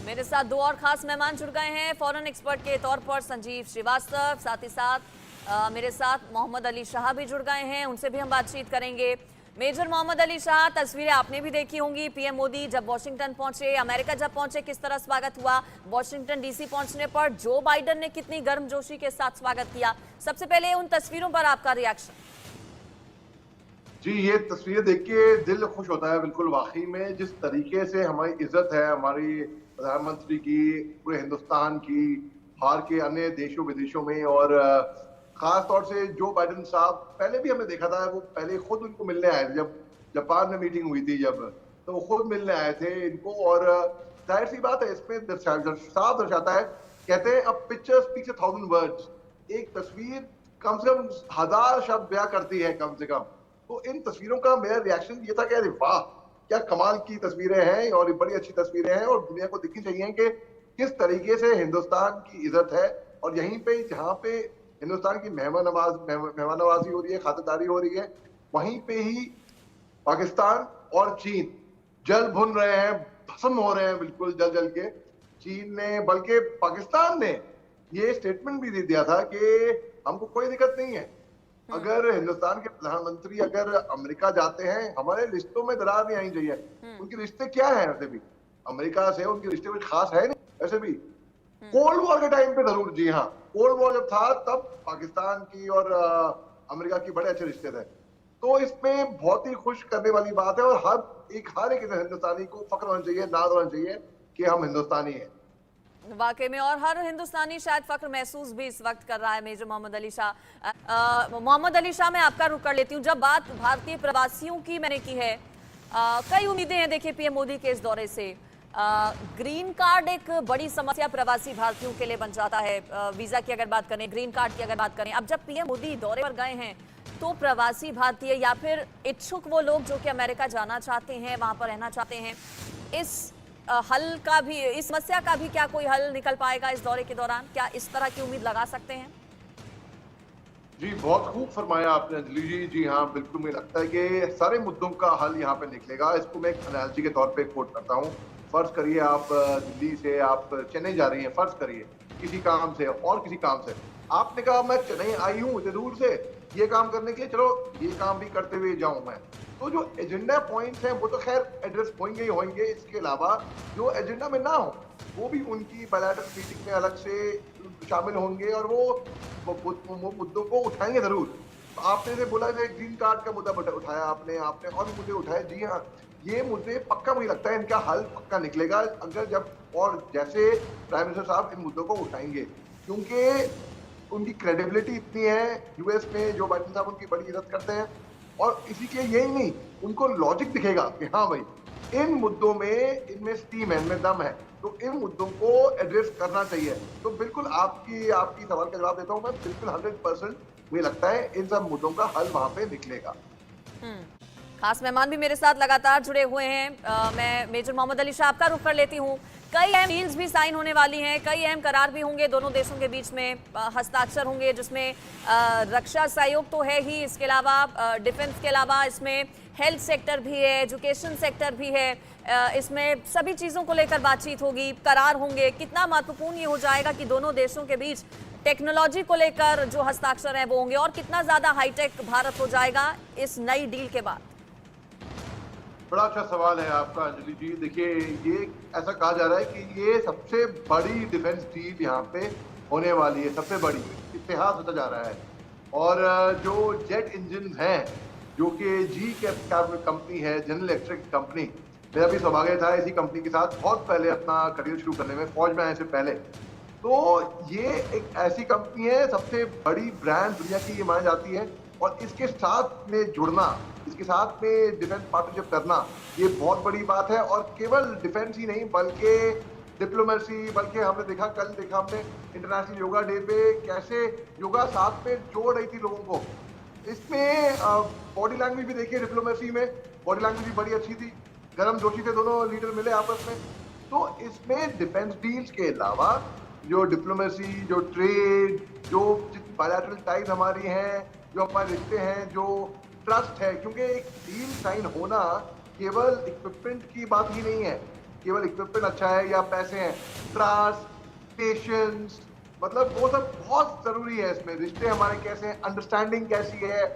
मेरे साथ दो और खास मेहमान जुड़ गए हैं फॉरेन एक्सपर्ट के तौर पर संजीव श्रीवास्तव, साथ ही साथ मेरे साथ मोहम्मद अली शाह भी जुड़ गए हैं, उनसे भी हम बातचीत करेंगे। मेजर मोहम्मद अली शाह, तस्वीरें आपने भी देखी होंगी, पीएम मोदी जब वॉशिंगटन पहुंचे, अमेरिका जब पहुंचे, किस तरह स्वागत हुआ। वॉशिंगटन डीसी पहुंचने पर जो बाइडेन ने कितनी गर्मजोशी के साथ स्वागत किया। सबसे पहले उन तस्वीरों पर आपका रिएक्शन। जी, ये तस्वीरें देख के दिल खुश होता है। बिल्कुल वाकई में जिस तरीके से हमारी इज्जत है, हमारी प्रधानमंत्री की, पूरे हिंदुस्तान की, बाहर के अन्य देशों विदेशों में, और खास तौर से जो बाइडेन साहब, पहले भी हमने देखा था, वो पहले खुद उनको मिलने आए थे जब जापान में मीटिंग हुई थी, जब तो वो खुद मिलने आए थे इनको। और जाहिर सी बात है, इसमें साफ दर्शाता है, कहते हैं अब पिक्चर स्पीक्स 1000 वर्ड्स। एक तस्वीर कम से कम 1000 शब्द बयां करती है कम से कम। तो इन तस्वीरों का मेरा रिएक्शन ये था कि अरे वाह, क्या कमाल की तस्वीरें हैं, और बड़ी अच्छी तस्वीरें हैं, और दुनिया को दिखनी चाहिए कि किस तरीके से हिंदुस्तान की इज्जत है। और यहीं पे जहाँ पे हिंदुस्तान की मेहमान नवाजी हो रही है, खातिरदारी हो रही है, वहीं पे ही पाकिस्तान और चीन जल भुन रहे हैं, भस्म हो रहे हैं बिल्कुल जल जल के। चीन ने, बल्कि पाकिस्तान ने ये स्टेटमेंट भी दे दिया था कि हमको कोई दिक्कत नहीं है, अगर हिंदुस्तान के प्रधानमंत्री अगर अमेरिका जाते हैं, हमारे रिश्तों में दरार नहीं आनी चाहिए। उनके रिश्ते क्या है, वैसे भी अमेरिका से उनके रिश्ते कुछ खास है नहीं वैसे भी। कोल्ड वॉर के टाइम पे जरूर, जी हाँ, कोल्ड वॉर जब था तब पाकिस्तान की और अमेरिका की बड़े अच्छे रिश्ते थे। तो इसमें बहुत ही खुश करने वाली बात है, और हर एक हिंदुस्तानी को फख्र होना चाहिए, नाज होना चाहिए कि हम हिंदुस्तानी हैं वाकई में, और हर हिंदुस्तानी शायद फख्र महसूस भी इस वक्त कर रहा है। मेजर मोहम्मद अली शाह, मोहम्मद अली शाह, मैं आपका रुख कर लेती हूँ। जब बात भारतीय प्रवासियों की मैंने की है, कई उम्मीदें हैं देखिए पीएम मोदी के इस दौरे से। ग्रीन कार्ड एक बड़ी समस्या प्रवासी भारतीयों के लिए बन जाता है। वीजा की अगर बात करें, ग्रीन कार्ड की अगर बात करें, अब जब पीएम मोदी दौरे पर गए हैं तो प्रवासी भारतीय या फिर इच्छुक वो लोग जो कि अमेरिका जाना चाहते हैं, वहां पर रहना चाहते हैं, इस हल का भी, इस समस्या का भी क्या कोई हल निकल पाएगा इस दौरे के दौरान? क्या इस तरह की उम्मीद लगा सकते हैं? जी, बहुत खूब फरमाया आपने अंजलि जी। जी हाँ, बिल्कुल मुझे लगता है कि सारे मुद्दों का हल यहाँ पे निकलेगा। इसको मैं एक एनालॉजी के तौर पे कोट करता हूँ। फर्ज करिए आप दिल्ली से आप चेन्नई जा रही हैं, फर्ज करिए किसी काम से और किसी काम से। आपने कहा मैं चेन्नई आई हूँ इतने दूर से ये काम करने के लिए, चलो ये काम भी करते हुए जाऊँ मैं। तो जो एजेंडा पॉइंट्स हैं वो तो खैर एड्रेस होंगे ही होंगे। इसके अलावा जो एजेंडा में ना हो वो भी उनकी बायलैटरल मीटिंग में अलग से शामिल होंगे, और वो मुद्दों को उठाएंगे जरूर। तो आपने से बोला जैसे ग्रीन कार्ड का मुद्दा उठाया आपने और भी मुद्दे उठाए। जी हाँ, ये मुद्दे पक्का मुझे लगता है इनका हल पक्का निकलेगा अगर जब और जैसे प्राइम मिनिस्टर साहब इन मुद्दों को उठाएंगे, क्योंकि उनकी क्रेडिबिलिटी इतनी है यूएस में, जो बाइडेन साहब उनकी बड़ी इज्जत करते हैं। और इसी के यही नहीं, उनको लॉजिक दिखेगा कि हाँ भाई, इन मुद्दों में इनमें स्टीम है, इनमें दम है, तो इन मुद्दों को एड्रेस करना चाहिए। तो बिल्कुल आपकी सवाल का जवाब देता हूँ मैं, बिल्कुल 100% मुझे लगता है इन सब मुद्दों का हल वहां पे निकलेगा। खास मेहमान भी मेरे साथ लगातार जुड़े हुए हैं। मैं मेजर मोहम्मद अली शाह आपका रुख कर लेती हूँ। कई अहम डील्स भी साइन होने वाली हैं, कई अहम करार भी होंगे दोनों देशों के बीच में, हस्ताक्षर होंगे, जिसमें रक्षा सहयोग तो है ही, इसके अलावा डिफेंस के अलावा इसमें हेल्थ सेक्टर भी है, एजुकेशन सेक्टर भी है, इसमें सभी चीज़ों को लेकर बातचीत होगी, करार होंगे। कितना महत्वपूर्ण ये हो जाएगा कि दोनों देशों के बीच टेक्नोलॉजी को लेकर जो हस्ताक्षर है वो होंगे, और कितना ज़्यादा हाईटेक भारत हो जाएगा इस नई डील के बाद? बड़ा अच्छा सवाल है आपका अंजलि जी। देखिए, ये ऐसा कहा जा रहा है कि ये सबसे बड़ी डिफेंस डील यहाँ पे होने वाली है, सबसे बड़ी, इतिहास होता जा रहा है। और जो जेट इंजन हैं, जो कि जी कैप कंपनी है, जनरल इलेक्ट्रिक कंपनी, मेरा भी सौभाग्य था इसी कंपनी के साथ बहुत पहले अपना करियर शुरू करने में, फौज में आने से पहले। तो ये एक ऐसी कंपनी है, सबसे बड़ी ब्रांड दुनिया की ये मानी जाती है, और इसके साथ में जुड़ना, इसके साथ में डिफेंस पार्टनरशिप करना, ये बहुत बड़ी बात है। और केवल डिफेंस ही नहीं, बल्कि डिप्लोमेसी, बल्कि हमने देखा, कल देखा हमने इंटरनेशनल योगा डे पे कैसे योगा साथ में जोड़ रही थी लोगों को। इसमें बॉडी लैंग्वेज भी देखिए, डिप्लोमेसी में बॉडी लैंग्वेज भी बड़ी अच्छी थी, गर्म जोशी थे, दोनों लीडर मिले आपस में। तो इसमें डिफेंस डील्स के अलावा जो डिप्लोमेसी, जो ट्रेड, जो बायलैटरल टाइज हमारी हैं, जो हमारे रिश्ते हैं, जो ट्रस्ट है, क्योंकि एक डील साइन होना केवल इक्विपमेंट की बात ही नहीं है, केवल इक्विपमेंट अच्छा है या पैसे हैं, ट्रस्ट, पेशेंस, मतलब वो सब बहुत जरूरी है। इसमें रिश्ते हमारे कैसे हैं, अंडरस्टैंडिंग कैसी है,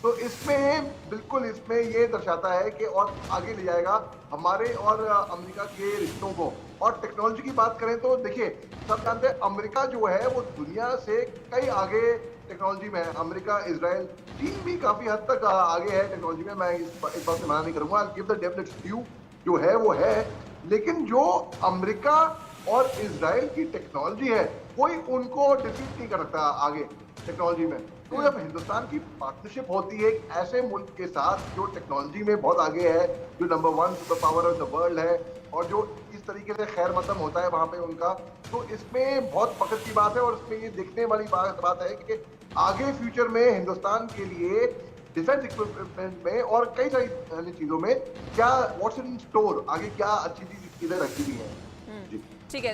तो इसमें बिल्कुल इसमें ये दर्शाता है कि और आगे ले जाएगा हमारे और अमेरिका के रिश्तों को। और टेक्नोलॉजी की बात करें तो देखिए, सब जानते हैं अमेरिका जो है वो दुनिया से कई आगे टेक्नोलॉजी में है। अमेरिका, इजराइल, चीन भी काफी हद तक आगे है टेक्नोलॉजी में, मैं इस बात से मना नहीं करूंगा। गिव द डेफिनेट ड्यू, जो है वो है, लेकिन जो अमेरिका और इजराइल की टेक्नोलॉजी है कोई उनको डिफीट नहीं कर सकता आगे टेक्नोलॉजी में। तो जब हिंदुस्तान की पार्टनरशिप होती है एक ऐसे मुल्क के साथ जो टेक्नोलॉजी में बहुत आगे है, जो number 1 super power of the world है, और जो इस तरीके से खैर मकदम होता है वहां पे उनका, तो इसमें बहुत फख्र की बात है। और इसमें ये देखने वाली बात है कि आगे फ्यूचर में हिंदुस्तान के लिए डिफेंस इक्विपमेंट में और कई सारी अन्य चीजों में क्या व्हाट्स इन स्टोर, आगे क्या अच्छी चीज चीजें रखी हुई है। जी ठीक है।